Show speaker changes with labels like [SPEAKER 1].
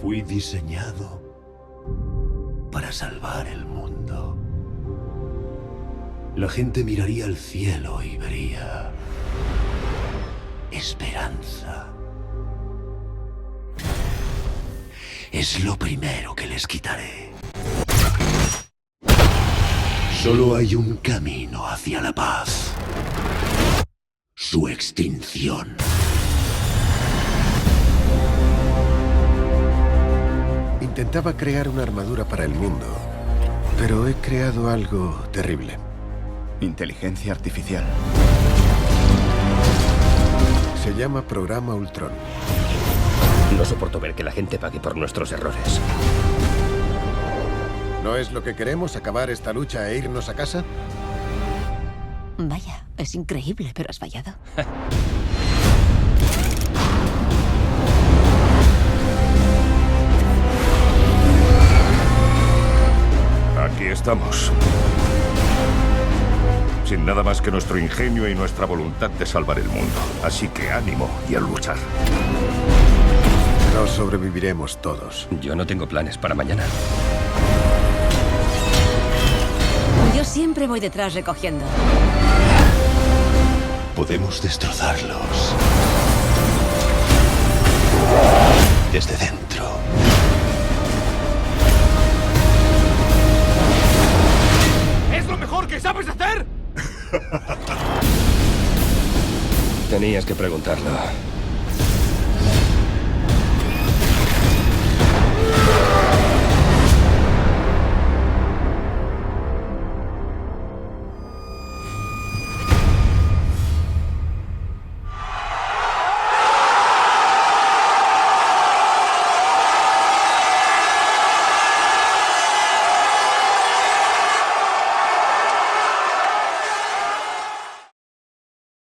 [SPEAKER 1] Fui diseñado para salvar el mundo. La gente miraría al cielo y vería esperanza. Es lo primero que les quitaré. Solo hay un camino hacia la paz. Su extinción.
[SPEAKER 2] Intentaba crear una armadura para el mundo, pero he creado algo terrible.
[SPEAKER 3] Inteligencia artificial.
[SPEAKER 2] Se llama Programa Ultron.
[SPEAKER 4] No soporto ver que la gente pague por nuestros errores.
[SPEAKER 2] ¿No es lo que queremos, acabar esta lucha e irnos a casa?
[SPEAKER 5] Vaya, es increíble, pero has fallado.
[SPEAKER 6] Aquí estamos. Sin nada más que nuestro ingenio y nuestra voluntad de salvar el mundo. Así que ánimo y a luchar.
[SPEAKER 2] No sobreviviremos todos.
[SPEAKER 4] Yo no tengo planes para mañana.
[SPEAKER 5] Yo siempre voy detrás recogiendo.
[SPEAKER 1] Podemos destrozarlos desde dentro.
[SPEAKER 3] ¡Es lo mejor que sabes hacer!
[SPEAKER 4] Tenías que preguntarlo.